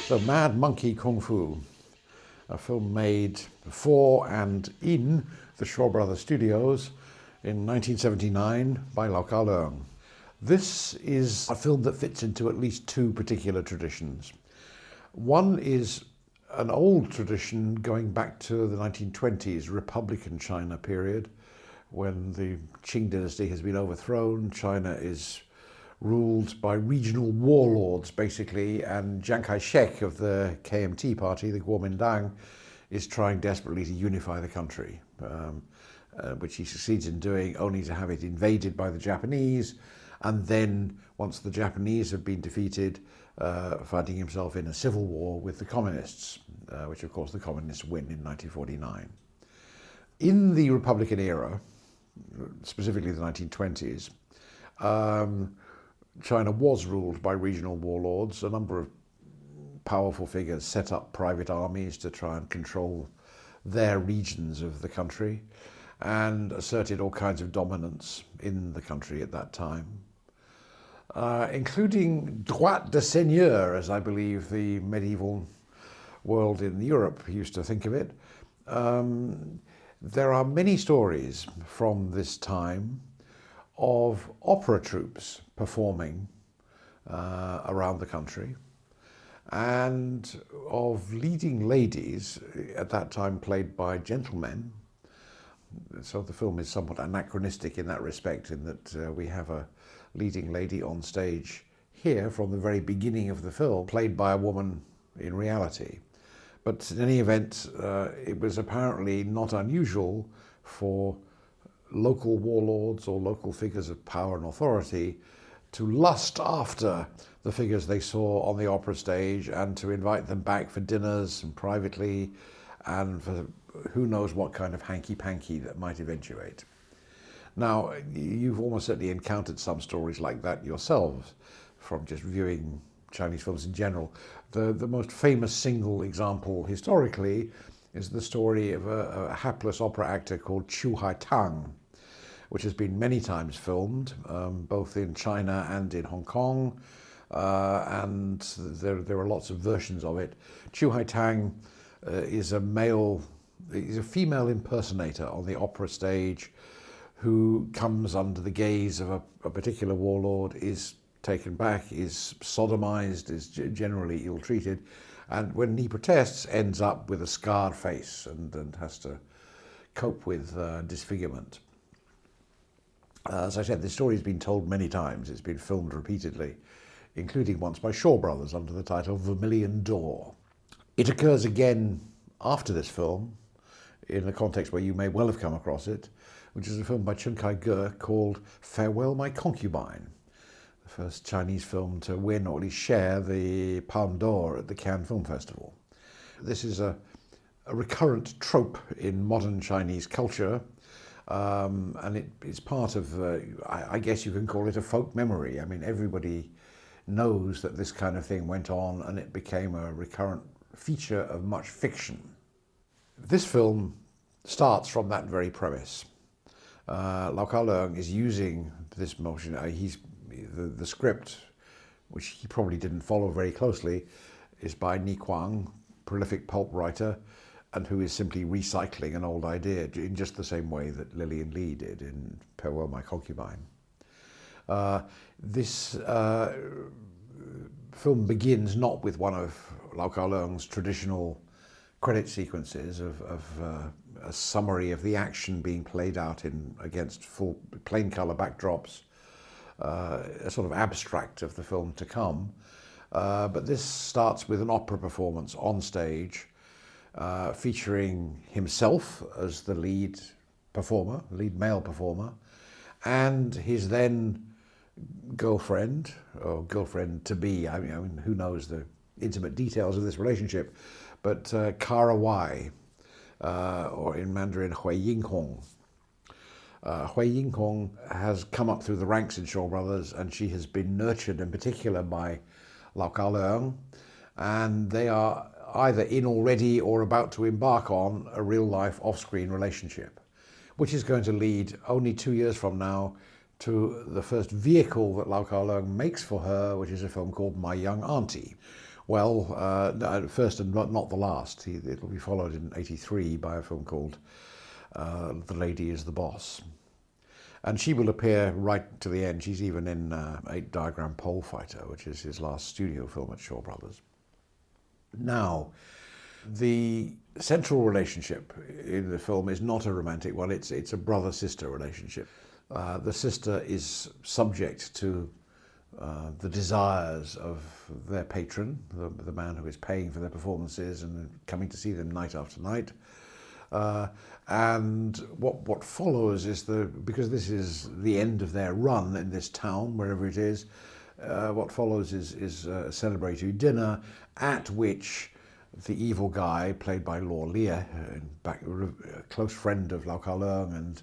So Mad Monkey Kung Fu, a film made for and in the Shaw Brothers Studios in 1979 by Lau Kar-leung. This is a film that fits into at least two particular traditions. One is an old tradition going back to the 1920s, Republican China period, when the Qing dynasty has been overthrown. China is ruled by regional warlords, basically, and Chiang Kai-shek of the KMT party, the Kuomintang, is trying desperately to unify the country, which he succeeds in doing, only to have it invaded by the Japanese, and then, once the Japanese have been defeated, finding himself in a civil war with the communists, which of course the communists win in 1949. In the Republican era, specifically the 1920s, China was ruled by regional warlords. A number of powerful figures set up private armies to try and control their regions of the country and asserted all kinds of dominance in the country at that time, including droit de seigneur, as I believe the medieval world in Europe used to think of it. There are many stories from this time of opera troupes performing around the country, and of leading ladies, at that time played by gentlemen. So the film is somewhat anachronistic in that respect, in that we have a leading lady on stage here from the very beginning of the film, played by a woman in reality. But in any event, it was apparently not unusual for local warlords or local figures of power and authority to lust after the figures they saw on the opera stage and to invite them back for dinners and privately, and for who knows what kind of hanky-panky that might eventuate. Now, you've almost certainly encountered some stories like that yourselves from just viewing Chinese films in general. The most famous single example historically is the story of a hapless opera actor called Chu Hai-tang, which has been many times filmed, both in China and in Hong Kong, and there are lots of versions of it. Chu Hai-tang is a female impersonator on the opera stage who comes under the gaze of a particular warlord, is taken back, is sodomized, is generally ill-treated, and when he protests, ends up with a scarred face and has to cope with disfigurement. As I said, this story has been told many times. It's been filmed repeatedly, including once by Shaw Brothers under the title Vermilion Door. It occurs again after this film, in a context where you may well have come across it, which is a film by Chen Kai-ge called Farewell My Concubine, the first Chinese film to win, or at least share, the Palme d'Or at the Cannes Film Festival. This is a recurrent trope in modern Chinese culture, and it's part of, I guess you can call it a folk memory. I mean, everybody knows that this kind of thing went on, and it became a recurrent feature of much fiction. This film starts from that very premise. Lau Kar-leung is using this motion. The script, which he probably didn't follow very closely, is by Ni Kuang, prolific pulp writer, and who is simply recycling an old idea in just the same way that Lillian Lee did in Farewell My Concubine. This film begins not with one of Lau Kar-leung's traditional credit sequences of a summary of the action being played out against full plain colour backdrops, a sort of abstract of the film to come. But this starts with an opera performance on stage, featuring himself as the lead male performer, and his then girlfriend, or girlfriend-to-be. I mean, who knows the intimate details of this relationship, but Kara Wai, or in Mandarin, Hui Yinghong. Hui Yinghong has come up through the ranks in Shaw Brothers, and she has been nurtured in particular by Lau Kar-leung, and they are either in already or about to embark on a real-life off-screen relationship, which is going to lead only 2 years from now to the first vehicle that Lau Kar-leung makes for her, which is a film called My Young Auntie, Well, first and not the last. It'll be followed in '83 by a film called The Lady is the Boss. And she will appear right to the end. She's even in 8 Diagram Pole Fighter, which is his last studio film at Shaw Brothers. Now, the central relationship in the film is not a romantic one. It's a brother-sister relationship. The sister is subject to the desires of their patron, the man who is paying for their performances and coming to see them night after night. And what follows is because this is the end of their run in this town, wherever it is, what follows is a celebratory dinner at which the evil guy, played by Law Lear, a close friend of Lau Kar-leung and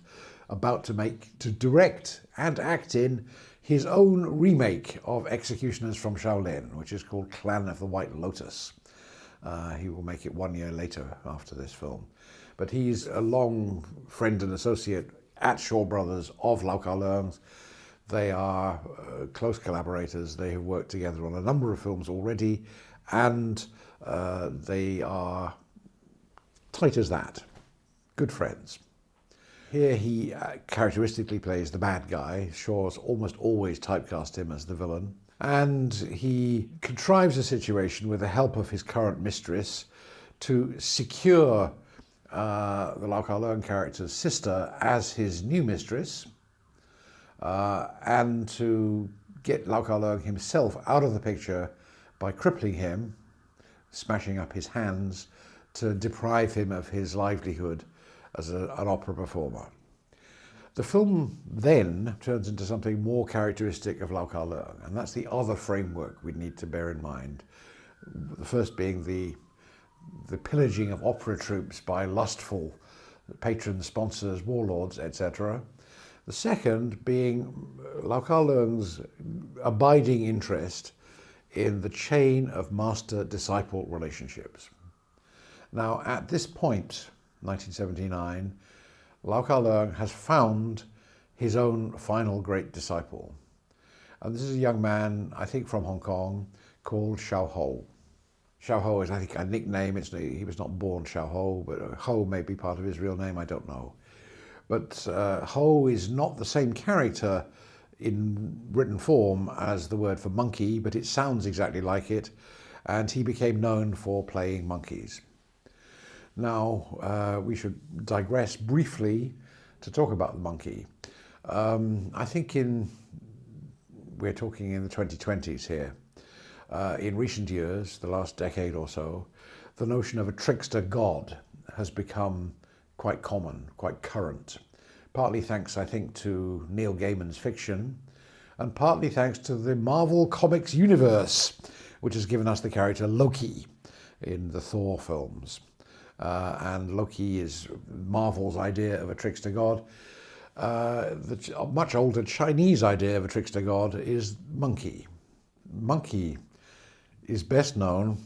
about to direct and act in his own remake of Executioners from Shaolin, which is called Clan of the White Lotus. He will make it 1 year later after this film. But he's a long friend and associate at Shaw Brothers of Lau Kar-leung's. They are close collaborators. They have worked together on a number of films already, and they are tight as that, good friends. Here he characteristically plays the bad guy. Shaw's almost always typecast him as the villain. And he contrives a situation with the help of his current mistress to secure the Lau Kar-leung character's sister as his new mistress, and to get Lau Kar-leung himself out of the picture by crippling him, smashing up his hands, to deprive him of his livelihood as an opera performer. The film then turns into something more characteristic of Lau Kar-leung, and that's the other framework we need to bear in mind. The first being the pillaging of opera troupes by lustful patrons, sponsors, warlords, etc. The second being Lau Kar-leung's abiding interest in the chain of master-disciple relationships. Now, at this point, 1979, Lau Kar-leung has found his own final great disciple. And this is a young man, I think from Hong Kong, called Xiao Ho. Xiao Ho is, I think, a nickname. He was not born Xiao Ho, but Ho may be part of his real name, I don't know. But Ho is not the same character in written form as the word for monkey, but it sounds exactly like it, and he became known for playing monkeys. Now, we should digress briefly to talk about the monkey. I think we're talking in the 2020s here. In recent years, the last decade or so, the notion of a trickster god has become quite common, quite current, partly thanks, I think, to Neil Gaiman's fiction, and partly thanks to the Marvel Comics universe, which has given us the character Loki in the Thor films. And Loki is Marvel's idea of a trickster god. The much older Chinese idea of a trickster god is monkey. Monkey is best known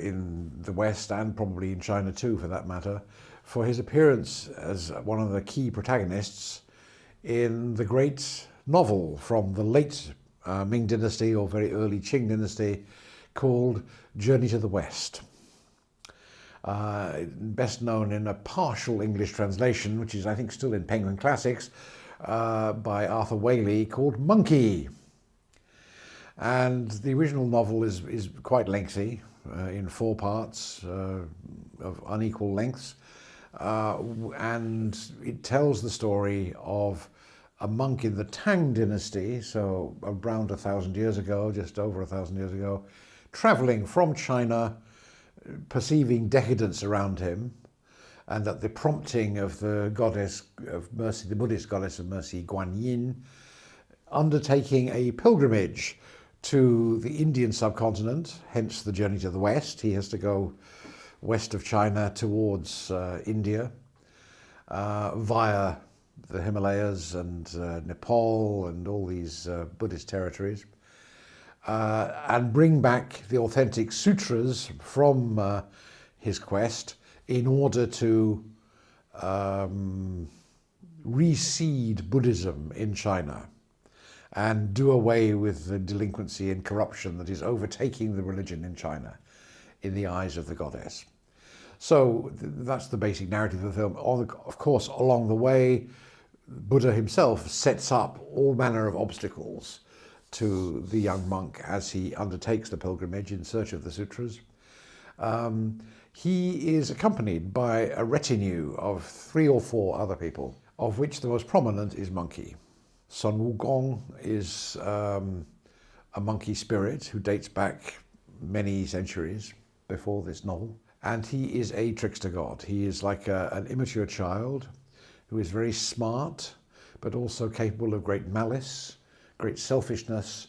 in the West, and probably in China too for that matter, for his appearance as one of the key protagonists in the great novel from the late Ming Dynasty or very early Qing Dynasty called Journey to the West. Best known in a partial English translation, which is I think still in Penguin Classics, by Arthur Waley, called Monkey. And the original novel is quite lengthy, in 4 parts of unequal lengths, and it tells the story of a monk in the Tang Dynasty, so around 1,000 years ago, just over 1,000 years ago, traveling from China, perceiving decadence around him, and at the prompting of the goddess of mercy, the Buddhist goddess of mercy, Guan Yin, undertaking a pilgrimage to the Indian subcontinent, hence the journey to the West. He has to go west of China towards India, via the Himalayas and Nepal and all these Buddhist territories, and bring back the authentic sutras from his quest in order to reseed Buddhism in China. and do away with the delinquency and corruption that is overtaking the religion in China in the eyes of the goddess. So that's the basic narrative of the film. Of course, along the way, Buddha himself sets up all manner of obstacles to the young monk as he undertakes the pilgrimage in search of the sutras. He is accompanied by a retinue of 3 or 4 other people, of which the most prominent is Monkey. Sun Wukong is a monkey spirit who dates back many centuries before this novel, and he is a trickster god. He is like an immature child who is very smart, but also capable of great malice, great selfishness,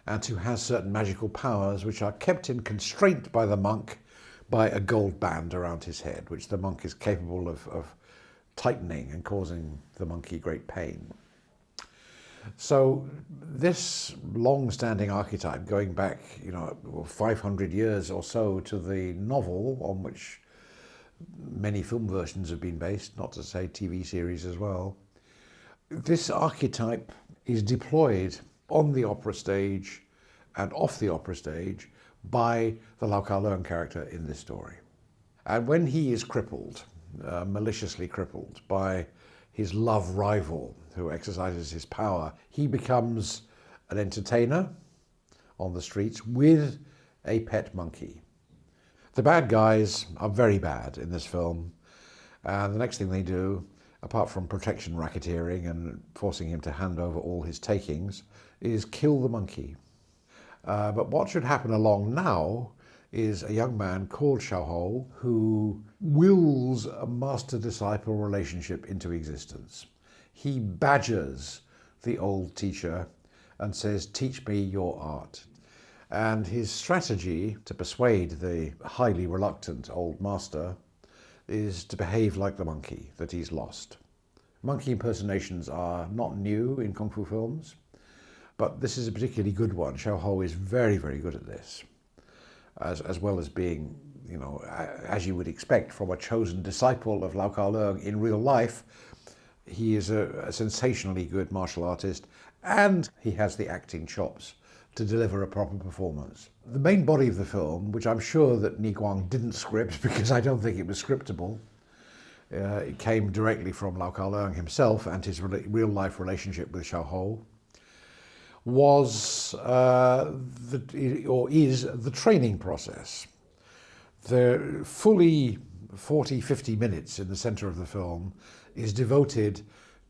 and who has certain magical powers which are kept in constraint by the monk by a gold band around his head, which the monk is capable of tightening and causing the monkey great pain. So this long-standing archetype, going back 500 years or so to the novel on which many film versions have been based, not to say TV series as well, this archetype is deployed on the opera stage and off the opera stage by the Lau Kar Leung character in this story. And when he is crippled, maliciously crippled by his love rival who exercises his power, he becomes an entertainer on the streets with a pet monkey. The bad guys are very bad in this film, and the next thing they do, apart from protection racketeering and forcing him to hand over all his takings, is kill the monkey. But what should happen along now is a young man called Xiaohou who wills a master-disciple relationship into existence. He badgers the old teacher and says, "Teach me your art." And his strategy to persuade the highly reluctant old master is to behave like the monkey that he's lost. Monkey impersonations are not new in Kung Fu films, but this is a particularly good one. Xiaohou is very, very good at this, as well as being, as you would expect from a chosen disciple of Lau Kar Leung in real life. He is a sensationally good martial artist, and he has the acting chops to deliver a proper performance. The main body of the film, which I'm sure that Ni Guang didn't script because I don't think it was scriptable, it came directly from Lau Kar Leung himself and his real-life relationship with Xiaohou, was is the training process. The fully 40-50 minutes in the center of the film is devoted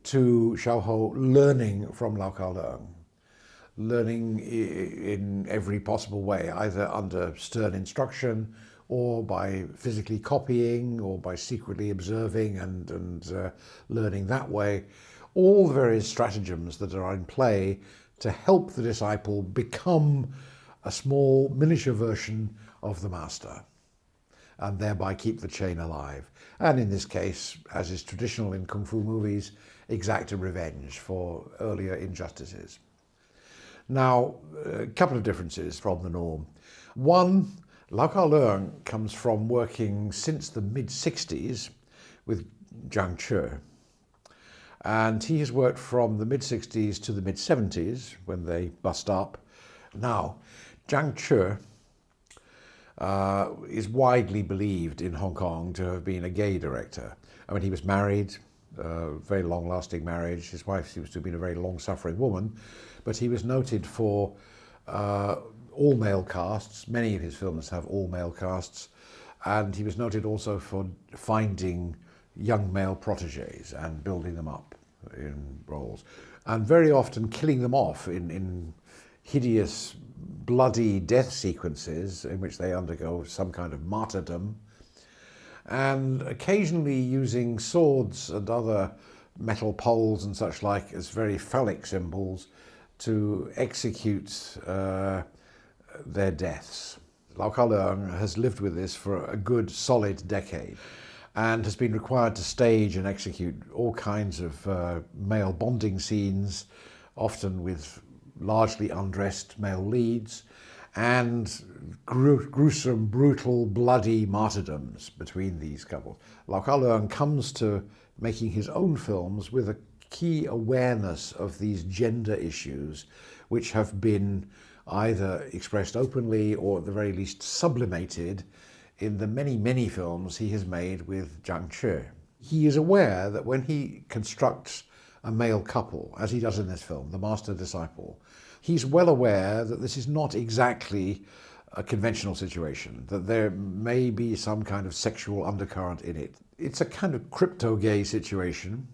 to Xiaohou learning from Lau Kar Leung, learning in every possible way, either under stern instruction or by physically copying or by secretly observing and learning that way. All the various stratagems that are in play to help the disciple become a small miniature version of the master and thereby keep the chain alive. And in this case, as is traditional in Kung Fu movies, exact a revenge for earlier injustices. Now, a couple of differences from the norm. One, Lau Kar Leung comes from working since the mid-60s with Zhang Che. And he has worked from the mid-60s to the mid-70s when they bust up. Now, Zhang Che is widely believed in Hong Kong to have been a gay director. I mean, he was married, very long-lasting marriage. His wife seems to have been a very long-suffering woman, but he was noted for all-male casts. Many of his films have all-male casts, and he was noted also for finding young male protégés and building them up in roles, and very often killing them off in hideous, bloody death sequences in which they undergo some kind of martyrdom, and occasionally using swords and other metal poles and such like as very phallic symbols to execute their deaths. Lau Kar Leung has lived with this for a good solid decade and has been required to stage and execute all kinds of male bonding scenes, often with largely undressed male leads, and gruesome, brutal, bloody martyrdoms between these couples. Lau Kar Leung comes to making his own films with a key awareness of these gender issues, which have been either expressed openly or at the very least sublimated in the many, many films he has made with Zhang Che. He is aware that when he constructs a male couple, as he does in this film, the master-disciple, he's well aware that this is not exactly a conventional situation, that there may be some kind of sexual undercurrent in it. It's a kind of crypto-gay situation,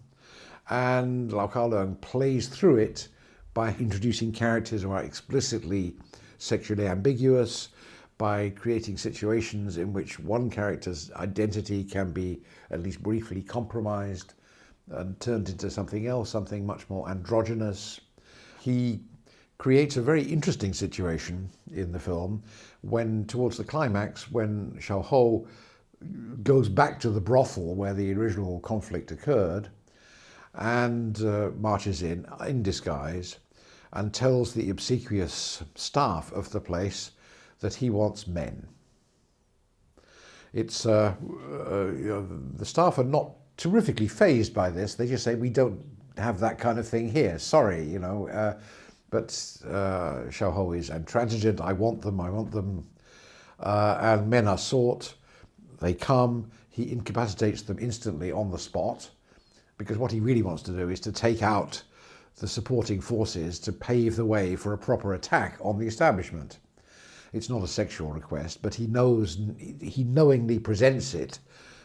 and Lau Kar-leung plays through it by introducing characters who are explicitly sexually ambiguous, by creating situations in which one character's identity can be at least briefly compromised and turned into something else, something much more androgynous. He creates a very interesting situation in the film when, towards the climax, when Xiao Ho goes back to the brothel where the original conflict occurred and marches in disguise, and tells the obsequious staff of the place that he wants men. It's the staff are not terrifically fazed by this. They just say, we don't have that kind of thing here. Sorry, but Xiao Ho is intransigent. I want them. And men are sought. They come. He incapacitates them instantly on the spot, because what he really wants to do is to take out the supporting forces to pave the way for a proper attack on the establishment. It's not a sexual request, but he knowingly presents it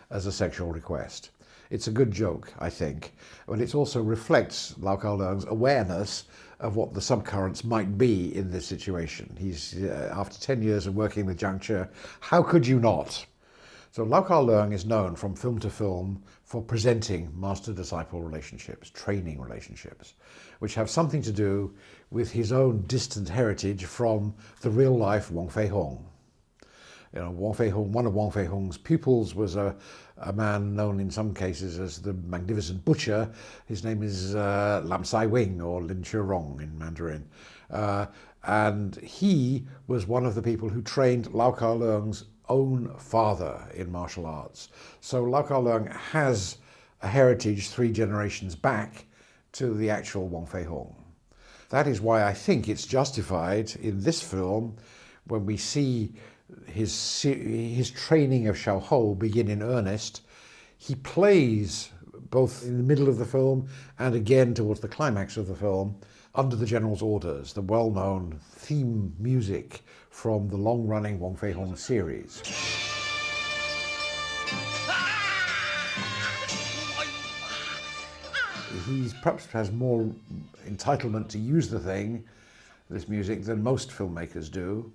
as a sexual request. It's a good joke, I think, but it also reflects Lau Kar-leung's awareness of what the subcurrents might be in this situation. He's, after 10 years of working with Zhang Che, how could you not? So Lau Kar-leung is known from film to film for presenting master-disciple relationships, training relationships, which have something to do with his own distant heritage from the real-life Wong Fei-hung. Wong Fei-hung, one of Wong Fei-hung's pupils was a man known in some cases as the Magnificent Butcher. His name is Lam Sai Wing, or Lin Chirong in Mandarin. And he was one of the people who trained Lau Kar-leung's own father in martial arts. So Lau Kar-leung has a heritage 3 generations back to the actual Wong Fei-hung. That is why I think it's justified in this film when we see his training of Xiao Ho begin in earnest. He plays both in the middle of the film and again towards the climax of the film under the general's orders, the well-known theme music from the long-running Wong Fei-hung series. He perhaps has more entitlement to use the thing, this music, than most filmmakers do,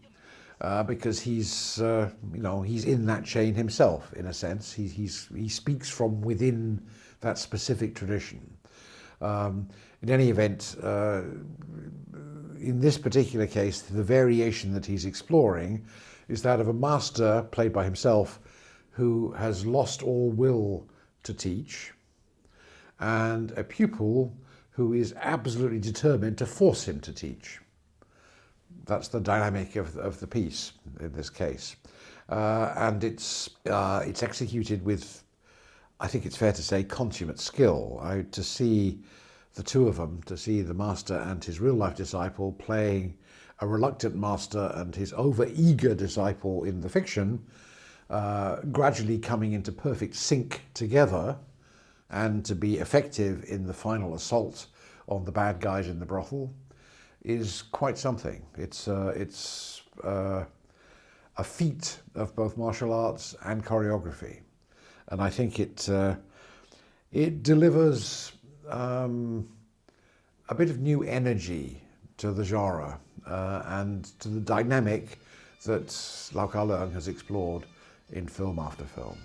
because he's in that chain himself, in a sense. He speaks from within that specific tradition. In any event, in this particular case, the variation that he's exploring is that of a master, played by himself, who has lost all will to teach, and a pupil who is absolutely determined to force him to teach. That's the dynamic of the piece in this case. And it's executed with, I think it's fair to say, consummate skill. To see the two of them, to see the master and his real-life disciple playing a reluctant master and his over-eager disciple in the fiction, gradually coming into perfect sync together, and to be effective in the final assault on the bad guys in the brothel, is quite something. It's a feat of both martial arts and choreography, and I think it delivers a bit of new energy to the genre and to the dynamic that Lau Kar-leung has explored in film after film.